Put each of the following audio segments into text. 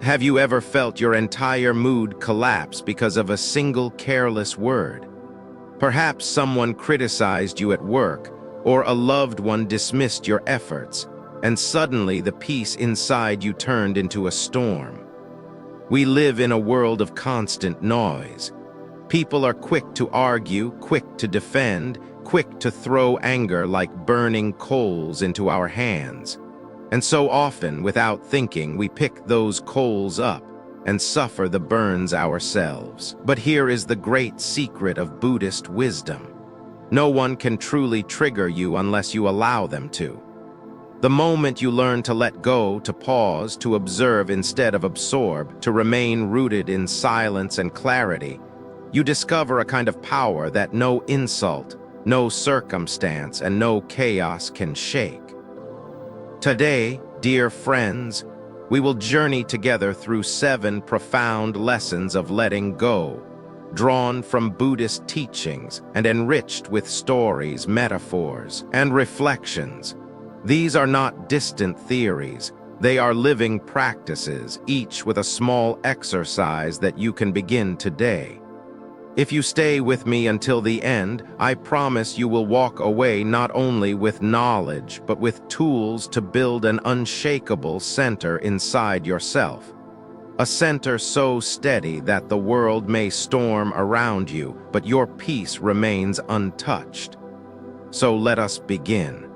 Have you ever felt your entire mood collapse because of a single careless word? Perhaps someone criticized you at work, or a loved one dismissed your efforts, and suddenly the peace inside you turned into a storm. We live in a world of constant noise. People are quick to argue, quick to defend, quick to throw anger like burning coals into our hands. And so often, without thinking, we pick those coals up and suffer the burns ourselves. But here is the great secret of Buddhist wisdom. No one can truly trigger you unless you allow them to. The moment you learn to let go, to pause, to observe instead of absorb, to remain rooted in silence and clarity, you discover a kind of power that no insult, no circumstance, and no chaos can shake. Today, dear friends, we will journey together through 7 profound lessons of letting go, drawn from Buddhist teachings and enriched with stories, metaphors, and reflections. These are not distant theories. They are living practices, each with a small exercise that you can begin today. If you stay with me until the end, I promise you will walk away not only with knowledge, but with tools to build an unshakable center inside yourself. A center so steady that the world may storm around you, but your peace remains untouched. So let us begin.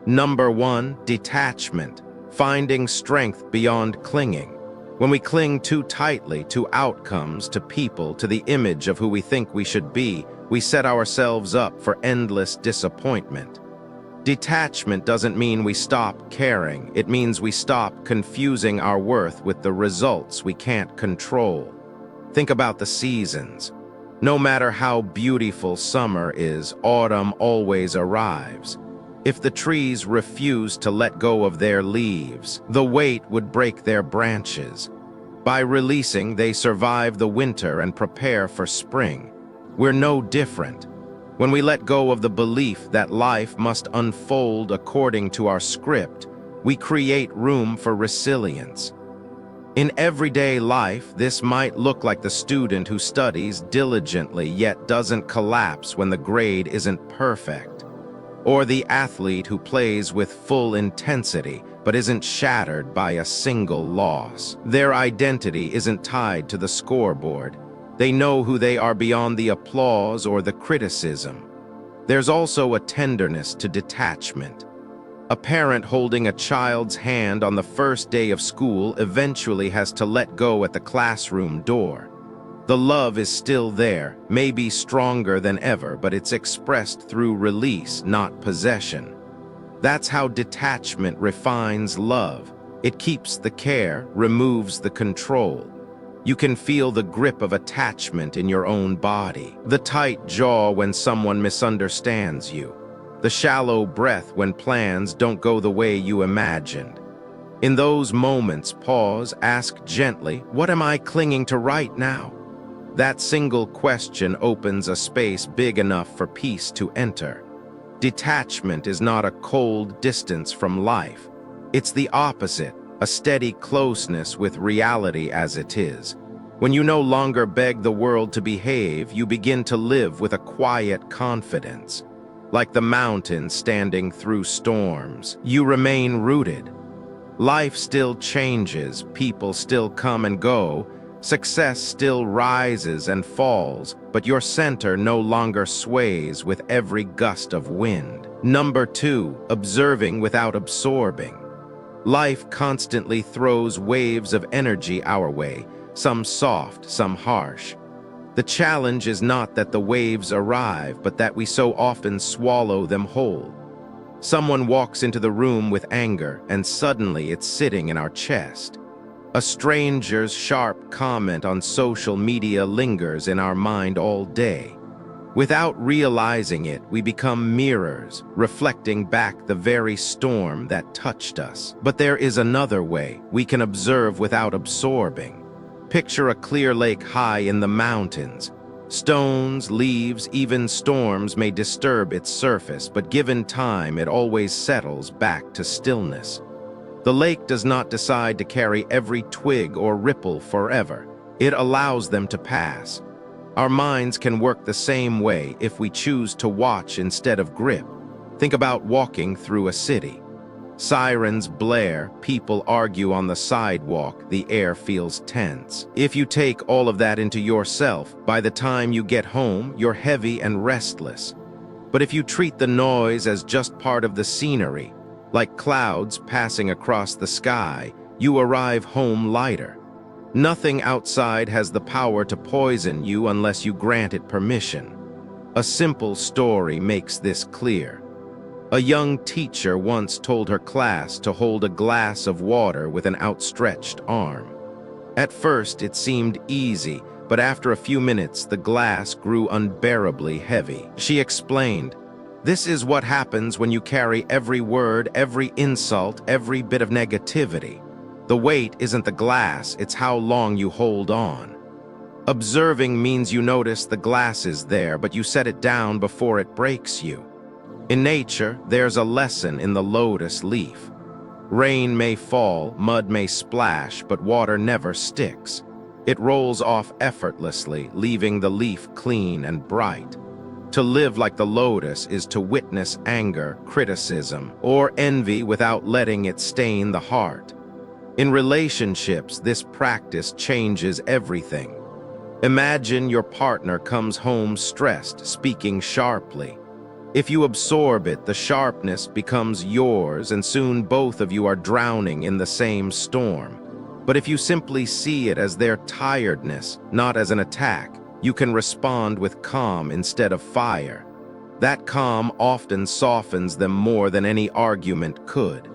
Number 1, detachment, finding strength beyond clinging. When we cling too tightly to outcomes, to people, to the image of who we think we should be, we set ourselves up for endless disappointment. Detachment doesn't mean we stop caring. It means we stop confusing our worth with the results we can't control. Think about the seasons. No matter how beautiful summer is, autumn always arrives. If the trees refuse to let go of their leaves, the weight would break their branches. By releasing, they survive the winter and prepare for spring. We're no different. When we let go of the belief that life must unfold according to our script, we create room for resilience. In everyday life, this might look like the student who studies diligently yet doesn't collapse when the grade isn't perfect. Or the athlete who plays with full intensity but isn't shattered by a single loss. Their identity isn't tied to the scoreboard. They know who they are beyond the applause or the criticism. There's also a tenderness to detachment. A parent holding a child's hand on the first day of school eventually has to let go at the classroom door. The love is still there, maybe stronger than ever, but it's expressed through release, not possession. That's how detachment refines love. It keeps the care, removes the control. You can feel the grip of attachment in your own body, the tight jaw when someone misunderstands you, the shallow breath when plans don't go the way you imagined. In those moments, pause, ask gently, what am I clinging to right now? That single question opens a space big enough for peace to enter. Detachment is not a cold distance from life. It's the opposite, a steady closeness with reality as it is. When you no longer beg the world to behave, you begin to live with a quiet confidence. Like the mountains standing through storms, you remain rooted. Life still changes, people still come and go, success still rises and falls, but your center no longer sways with every gust of wind. Number 2, observing without absorbing. Life constantly throws waves of energy our way, some soft, some harsh. The challenge is not that the waves arrive, but that we so often swallow them whole. Someone walks into the room with anger, and suddenly it's sitting in our chest. A stranger's sharp comment on social media lingers in our mind all day. Without realizing it, we become mirrors, reflecting back the very storm that touched us. But there is another way we can observe without absorbing. Picture a clear lake high in the mountains. Stones, leaves, even storms may disturb its surface, but given time, it always settles back to stillness. The lake does not decide to carry every twig or ripple forever. It allows them to pass. Our minds can work the same way if we choose to watch instead of grip. Think about walking through a city. Sirens blare, people argue on the sidewalk, the air feels tense. If you take all of that into yourself, by the time you get home, you're heavy and restless. But if you treat the noise as just part of the scenery, like clouds passing across the sky, you arrive home lighter. Nothing outside has the power to poison you unless you grant it permission. A simple story makes this clear. A young teacher once told her class to hold a glass of water with an outstretched arm. At first, it seemed easy, but after a few minutes, the glass grew unbearably heavy. She explained, "This is what happens when you carry every word, every insult, every bit of negativity. The weight isn't the glass, it's how long you hold on. Observing means you notice the glass is there, but you set it down before it breaks you. In nature, there's a lesson in the lotus leaf. Rain may fall, mud may splash, but water never sticks. It rolls off effortlessly, leaving the leaf clean and bright. To live like the lotus is to witness anger, criticism, or envy without letting it stain the heart. In relationships, this practice changes everything. Imagine your partner comes home stressed, speaking sharply. If you absorb it, the sharpness becomes yours, and soon both of you are drowning in the same storm. But if you simply see it as their tiredness, not as an attack, you can respond with calm instead of fire. That calm often softens them more than any argument could.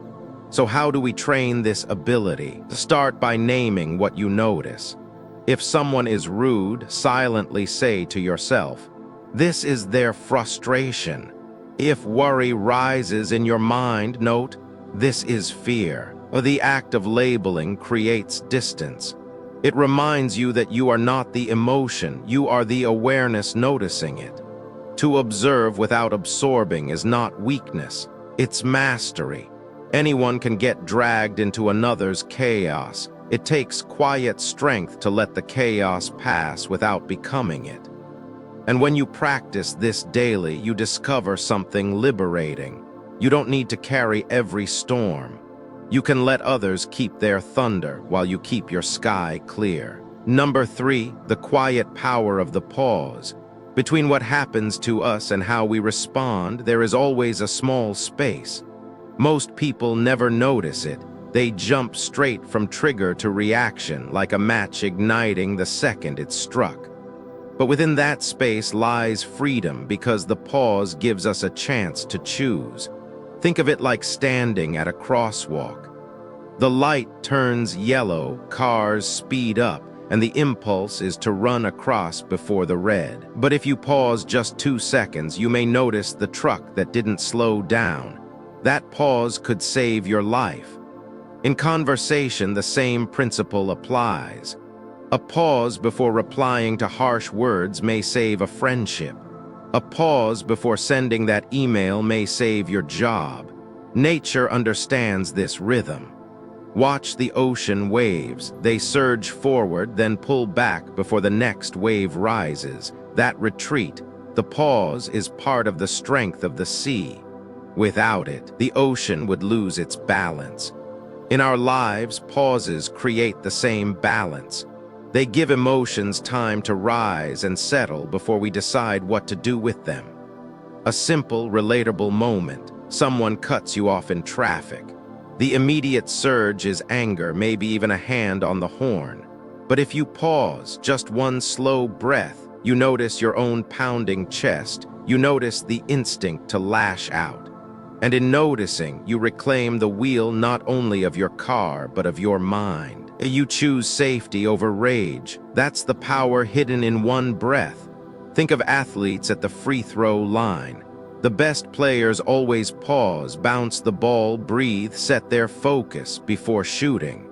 So how do we train this ability? Start by naming what you notice. If someone is rude, silently say to yourself, "This is their frustration." If worry rises in your mind, note, "This is fear." The act of labeling creates distance. It reminds you that you are not the emotion, you are the awareness noticing it. To observe without absorbing is not weakness, it's mastery. Anyone can get dragged into another's chaos. It takes quiet strength to let the chaos pass without becoming it. And when you practice this daily, you discover something liberating. You don't need to carry every storm. You can let others keep their thunder while you keep your sky clear. Number 3, the quiet power of the pause. Between what happens to us and how we respond, there is always a small space. Most people never notice it. They jump straight from trigger to reaction, like a match igniting the second it's struck. But within that space lies freedom, because the pause gives us a chance to choose. Think of it like standing at a crosswalk. The light turns yellow, cars speed up, and the impulse is to run across before the red. But if you pause just 2 seconds, you may notice the truck that didn't slow down. That pause could save your life. In conversation, the same principle applies. A pause before replying to harsh words may save a friendship. A pause before sending that email may save your job. Nature understands this rhythm. Watch the ocean waves. They surge forward, then pull back before the next wave rises. That retreat, the pause, is part of the strength of the sea. Without it, the ocean would lose its balance. In our lives, pauses create the same balance. They give emotions time to rise and settle before we decide what to do with them. A simple, relatable moment. Someone cuts you off in traffic. The immediate surge is anger, maybe even a hand on the horn. But if you pause, just one slow breath, you notice your own pounding chest. You notice the instinct to lash out. And in noticing, you reclaim the wheel not only of your car, but of your mind. You choose safety over rage. That's the power hidden in one breath. Think of athletes at the free throw line. The best players always pause, bounce the ball, breathe, set their focus before shooting.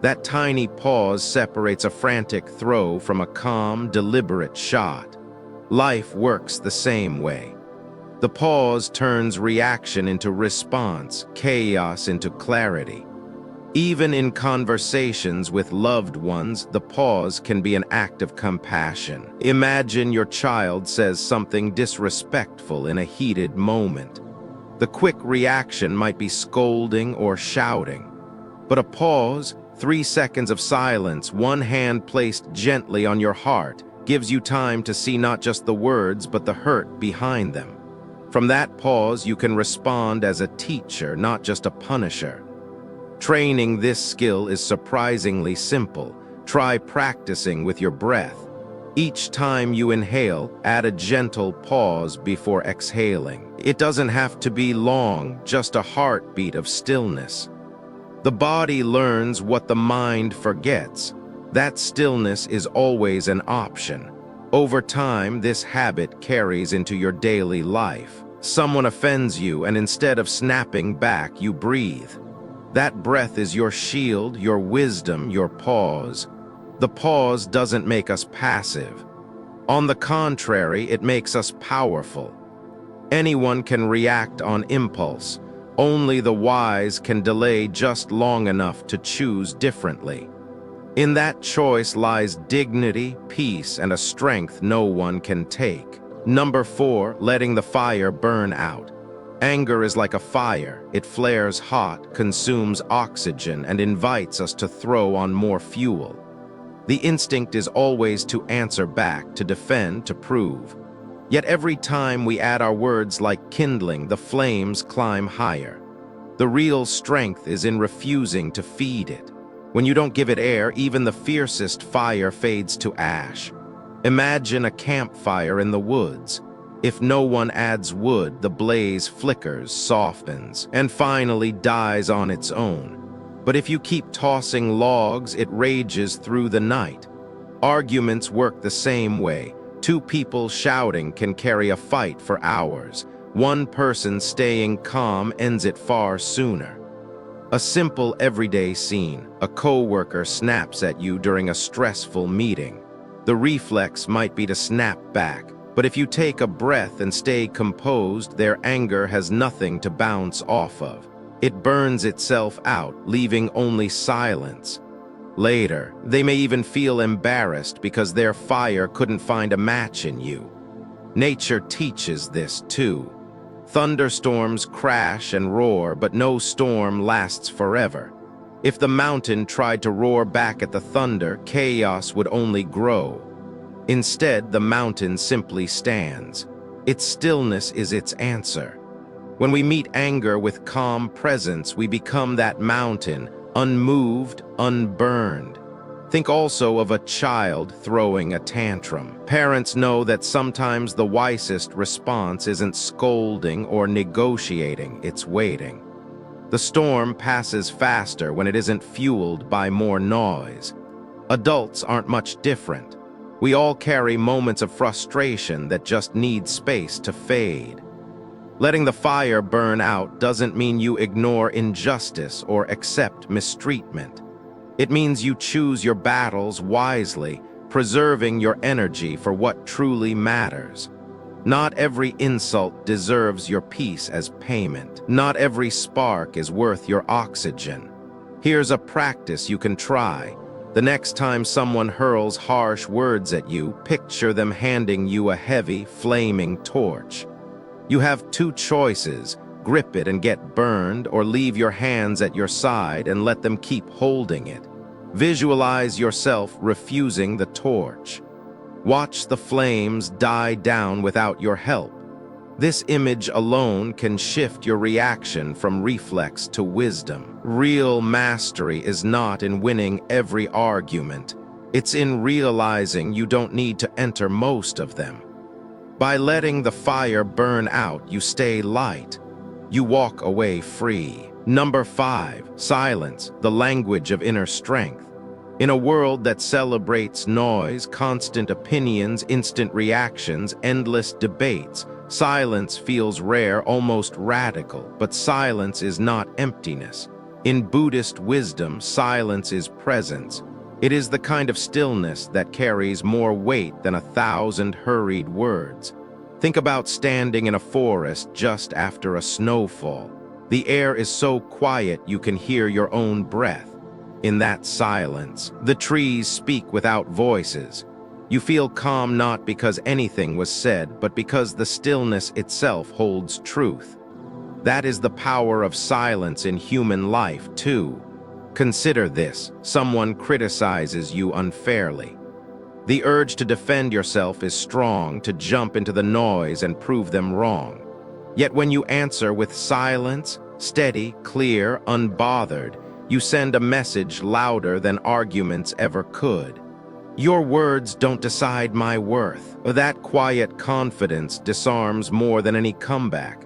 That tiny pause separates a frantic throw from a calm, deliberate shot. Life works the same way. The pause turns reaction into response, chaos into clarity. Even in conversations with loved ones, the pause can be an act of compassion. Imagine your child says something disrespectful in a heated moment. The quick reaction might be scolding or shouting. But a pause, 3 seconds of silence, one hand placed gently on your heart, gives you time to see not just the words but the hurt behind them. From that pause, you can respond as a teacher, not just a punisher. Training this skill is surprisingly simple. Try practicing with your breath. Each time you inhale, add a gentle pause before exhaling. It doesn't have to be long, just a heartbeat of stillness. The body learns what the mind forgets. That stillness is always an option. Over time, this habit carries into your daily life. Someone offends you, and instead of snapping back, you breathe. That breath is your shield, your wisdom, your pause. The pause doesn't make us passive. On the contrary, it makes us powerful. Anyone can react on impulse. Only the wise can delay just long enough to choose differently. In that choice lies dignity, peace, and a strength no one can take. Number 4, letting the fire burn out. Anger is like a fire. It flares hot, consumes oxygen, and invites us to throw on more fuel. The instinct is always to answer back, to defend, to prove. Yet every time we add our words like kindling, the flames climb higher. The real strength is in refusing to feed it. When you don't give it air, even the fiercest fire fades to ash. Imagine a campfire in the woods. If no one adds wood, the blaze flickers, softens, and finally dies on its own. But if you keep tossing logs, it rages through the night. Arguments work the same way. 2 people shouting can carry a fight for hours. 1 person staying calm ends it far sooner. A simple everyday scene. A coworker snaps at you during a stressful meeting. The reflex might be to snap back, but if you take a breath and stay composed, their anger has nothing to bounce off of. It burns itself out, leaving only silence. Later, they may even feel embarrassed because their fire couldn't find a match in you. Nature teaches this too. Thunderstorms crash and roar, but no storm lasts forever. If the mountain tried to roar back at the thunder, chaos would only grow. Instead, the mountain simply stands. Its stillness is its answer. When we meet anger with calm presence, we become that mountain, unmoved, unburned. Think also of a child throwing a tantrum. Parents know that sometimes the wisest response isn't scolding or negotiating, it's waiting. The storm passes faster when it isn't fueled by more noise. Adults aren't much different. We all carry moments of frustration that just need space to fade. Letting the fire burn out doesn't mean you ignore injustice or accept mistreatment. It means you choose your battles wisely, preserving your energy for what truly matters. Not every insult deserves your peace as payment. Not every spark is worth your oxygen. Here's a practice you can try. The next time someone hurls harsh words at you, picture them handing you a heavy, flaming torch. You have 2 choices: grip it and get burned, or leave your hands at your side and let them keep holding it. Visualize yourself refusing the torch. Watch the flames die down without your help. This image alone can shift your reaction from reflex to wisdom. Real mastery is not in winning every argument. It's in realizing you don't need to enter most of them. By letting the fire burn out, you stay light. You walk away free. Number 5, silence, the language of inner strength. In a world that celebrates noise, constant opinions, instant reactions, endless debates, silence feels rare, almost radical. But silence is not emptiness. In Buddhist wisdom, silence is presence. It is the kind of stillness that carries more weight than 1,000 hurried words. Think about standing in a forest just after a snowfall. The air is so quiet you can hear your own breath. In that silence, the trees speak without voices. You feel calm not because anything was said, but because the stillness itself holds truth. That is the power of silence in human life, too. Consider this: someone criticizes you unfairly. The urge to defend yourself is strong, to jump into the noise and prove them wrong. Yet when you answer with silence, steady, clear, unbothered, you send a message louder than arguments ever could. Your words don't decide my worth. That quiet confidence disarms more than any comeback.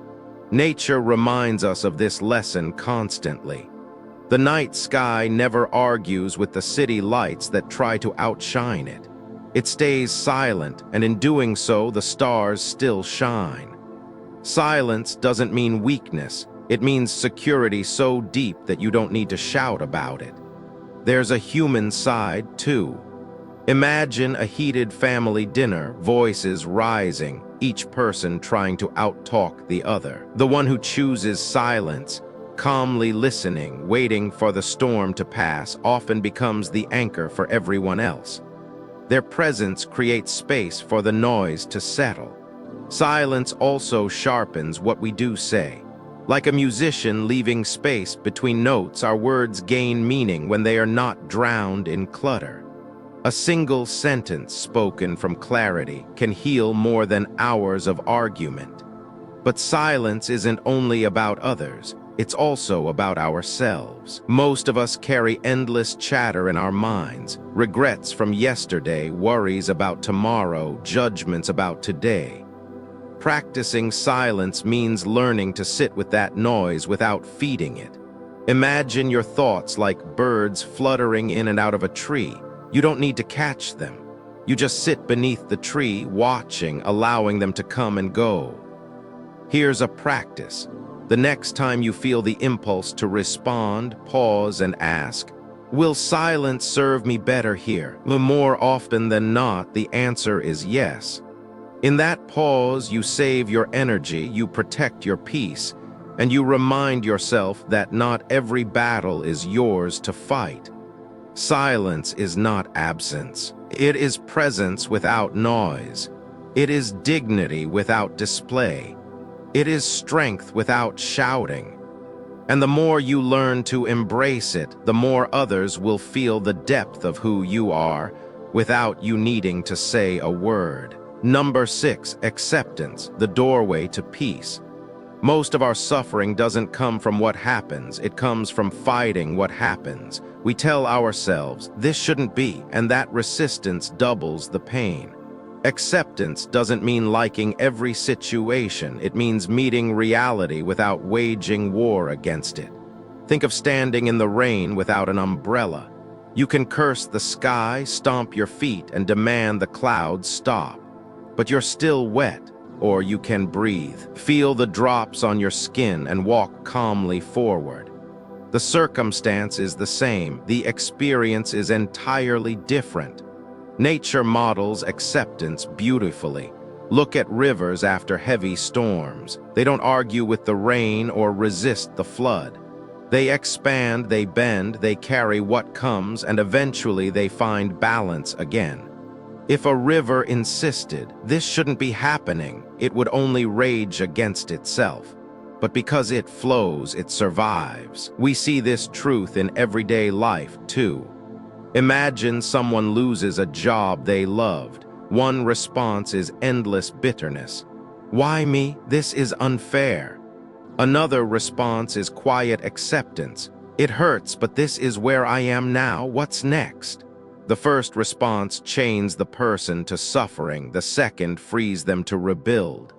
Nature reminds us of this lesson constantly. The night sky never argues with the city lights that try to outshine it. It stays silent, and in doing so, the stars still shine. Silence doesn't mean weakness. It means security so deep that you don't need to shout about it. There's a human side, too. Imagine a heated family dinner, voices rising, each person trying to outtalk the other. The one who chooses silence, calmly listening, waiting for the storm to pass, often becomes the anchor for everyone else. Their presence creates space for the noise to settle. Silence also sharpens what we do say. Like a musician leaving space between notes, our words gain meaning when they are not drowned in clutter. A single sentence spoken from clarity can heal more than hours of argument. But silence isn't only about others. It's also about ourselves. Most of us carry endless chatter in our minds, regrets from yesterday, worries about tomorrow, judgments about today. Practicing silence means learning to sit with that noise without feeding it. Imagine your thoughts like birds fluttering in and out of a tree. You don't need to catch them. You just sit beneath the tree, watching, allowing them to come and go. Here's a practice. The next time you feel the impulse to respond, pause and ask, "Will silence serve me better here?" More often than not, the answer is yes. In that pause, you save your energy, you protect your peace, and you remind yourself that not every battle is yours to fight. Silence is not absence. It is presence without noise. It is dignity without display. It is strength without shouting. And the more you learn to embrace it, the more others will feel the depth of who you are without you needing to say a word. Number 6, acceptance, the doorway to peace. Most of our suffering doesn't come from what happens, it comes from fighting what happens. We tell ourselves, this shouldn't be, and that resistance doubles the pain. Acceptance doesn't mean liking every situation, it means meeting reality without waging war against it. Think of standing in the rain without an umbrella. You can curse the sky, stomp your feet, and demand the clouds stop. But you're still wet, or you can breathe. Feel the drops on your skin and walk calmly forward. The circumstance is the same, the experience is entirely different. Nature models acceptance beautifully. Look at rivers after heavy storms. They don't argue with the rain or resist the flood. They expand, they bend, they carry what comes, and eventually they find balance again. If a river insisted, this shouldn't be happening, it would only rage against itself. But because it flows, it survives. We see this truth in everyday life, too. Imagine someone loses a job they loved. One response is endless bitterness. Why me? This is unfair. Another response is quiet acceptance. It hurts, but this is where I am now. What's next? The first response chains the person to suffering. The second frees them to rebuild.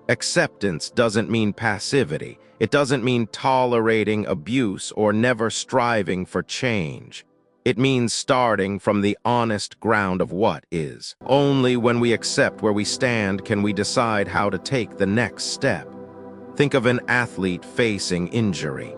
Acceptance doesn't mean passivity. It doesn't mean tolerating abuse or never striving for change. It means starting from the honest ground of what is. Only when we accept where we stand can we decide how to take the next step. Think of an athlete facing injury.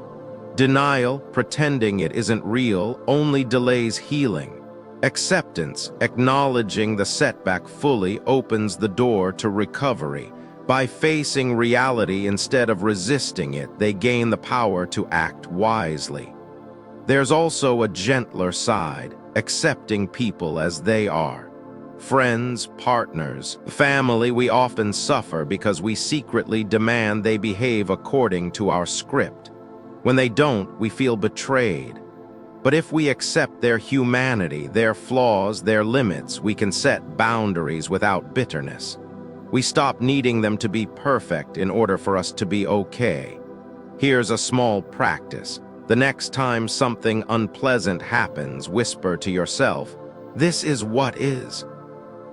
Denial, pretending it isn't real, only delays healing. Acceptance, acknowledging the setback fully, opens the door to recovery. By facing reality instead of resisting it, they gain the power to act wisely. There's also a gentler side, accepting people as they are. Friends, partners, family, we often suffer because we secretly demand they behave according to our script. When they don't, we feel betrayed. But if we accept their humanity, their flaws, their limits, we can set boundaries without bitterness. We stop needing them to be perfect in order for us to be okay. Here's a small practice. The next time something unpleasant happens, whisper to yourself, "This is what is."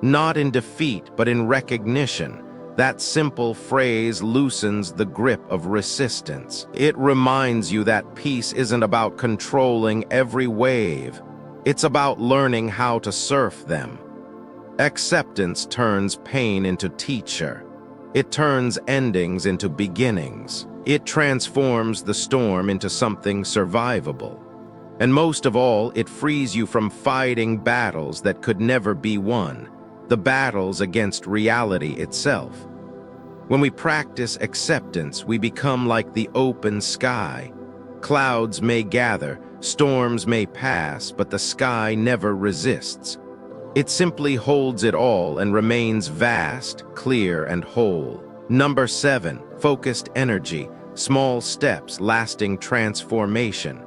Not in defeat, but in recognition. That simple phrase loosens the grip of resistance. It reminds you that peace isn't about controlling every wave. It's about learning how to surf them. Acceptance turns pain into teacher. It turns endings into beginnings. It transforms the storm into something survivable. And most of all, it frees you from fighting battles that could never be won, the battles against reality itself. When we practice acceptance, we become like the open sky. Clouds may gather, storms may pass, but the sky never resists. It simply holds it all and remains vast, clear, and whole. Number 7, focused energy, small steps, lasting transformation.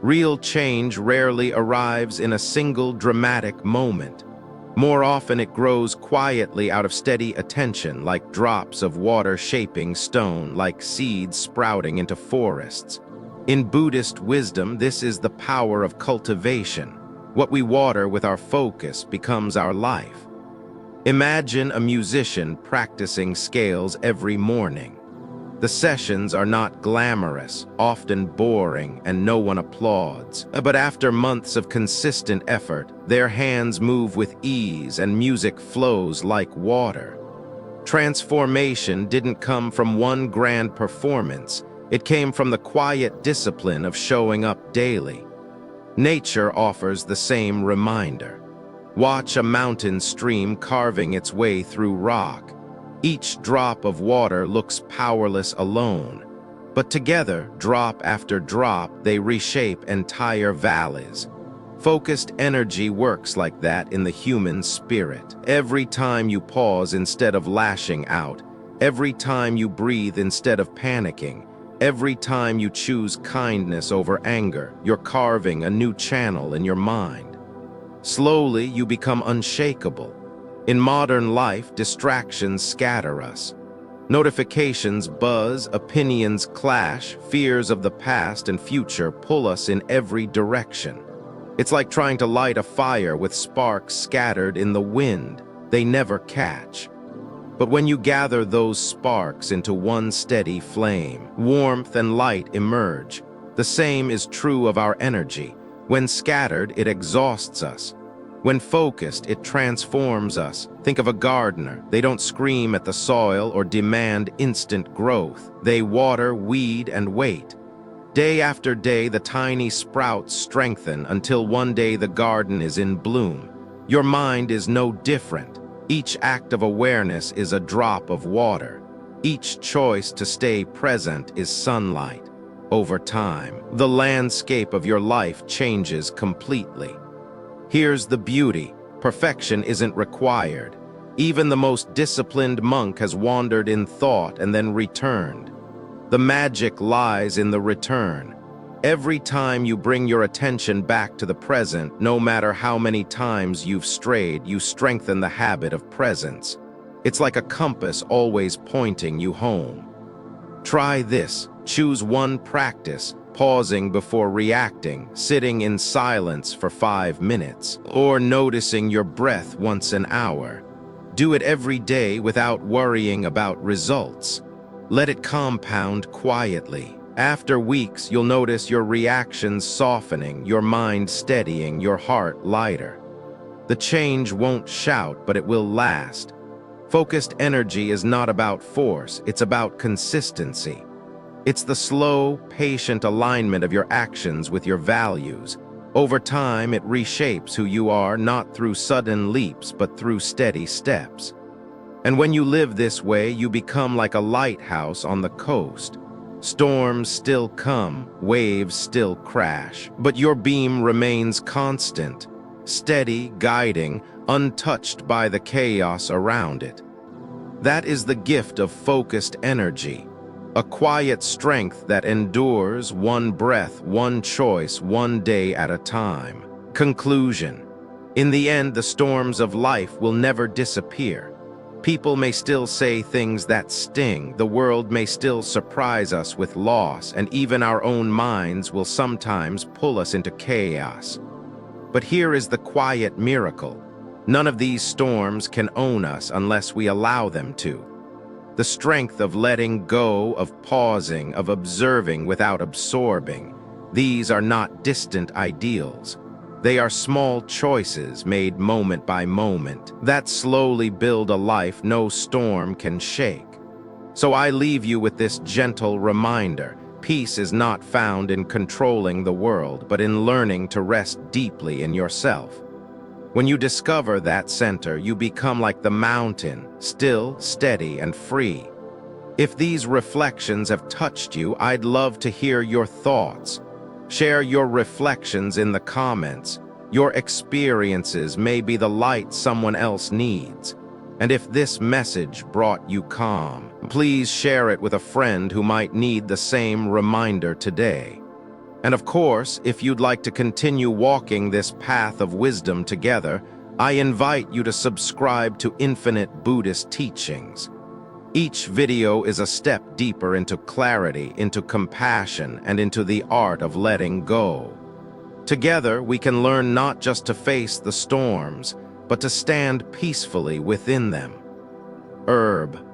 Real change rarely arrives in a single dramatic moment. More often it grows quietly out of steady attention, like drops of water shaping stone, like seeds sprouting into forests. In Buddhist wisdom, this is the power of cultivation. What we water with our focus becomes our life. Imagine a musician practicing scales every morning. The sessions are not glamorous, often boring, and no one applauds. But after months of consistent effort, their hands move with ease and music flows like water. Transformation didn't come from one grand performance. It came from the quiet discipline of showing up daily. Nature offers the same reminder. Watch a mountain stream carving its way through rock. Each drop of water looks powerless alone, but together, drop after drop, they reshape entire valleys. Focused energy works like that in the human spirit. Every time you pause instead of lashing out, every time you breathe instead of panicking, every time you choose kindness over anger, you're carving a new channel in your mind. Slowly, you become unshakable. In modern life, distractions scatter us. Notifications buzz, opinions clash, fears of the past and future pull us in every direction. It's like trying to light a fire with sparks scattered in the wind. They never catch. But when you gather those sparks into one steady flame, warmth and light emerge. The same is true of our energy. When scattered, it exhausts us. When focused, it transforms us. Think of a gardener. They don't scream at the soil or demand instant growth. They water, weed, and wait. Day after day, the tiny sprouts strengthen until one day the garden is in bloom. Your mind is no different. Each act of awareness is a drop of water. Each choice to stay present is sunlight. Over time, the landscape of your life changes completely. Here's the beauty. Perfection isn't required. Even the most disciplined monk has wandered in thought and then returned. The magic lies in the return. Every time you bring your attention back to the present, no matter how many times you've strayed, you strengthen the habit of presence. It's like a compass always pointing you home. Try this. Choose one practice, pausing before reacting, sitting in silence for 5 minutes, or noticing your breath once an hour. Do it every day without worrying about results. Let it compound quietly. After weeks, you'll notice your reactions softening, your mind steadying, your heart lighter. The change won't shout, but it will last. Focused energy is not about force, it's about consistency. It's the slow, patient alignment of your actions with your values. Over time, it reshapes who you are, not through sudden leaps, but through steady steps. And when you live this way, you become like a lighthouse on the coast. Storms still come, waves still crash, but your beam remains constant, steady, guiding, untouched by the chaos around it. That is the gift of focused energy, a quiet strength that endures one breath, one choice, one day at a time. Conclusion. In the end, the storms of life will never disappear. People may still say things that sting, the world may still surprise us with loss, and even our own minds will sometimes pull us into chaos. But here is the quiet miracle. None of these storms can own us unless we allow them to. The strength of letting go, of pausing, of observing without absorbing. These are not distant ideals. They are small choices made moment by moment that slowly build a life no storm can shake. So I leave you with this gentle reminder. Peace is not found in controlling the world, but in learning to rest deeply in yourself. When you discover that center, you become like the mountain, still, steady, and free. If these reflections have touched you, I'd love to hear your thoughts. Share your reflections in the comments. Your experiences may be the light someone else needs. And if this message brought you calm, please share it with a friend who might need the same reminder today. And of course, if you'd like to continue walking this path of wisdom together, I invite you to subscribe to Infinite Buddhist Teachings. Each video is a step deeper into clarity, into compassion, and into the art of letting go. Together, we can learn not just to face the storms, but to stand peacefully within them. Herb.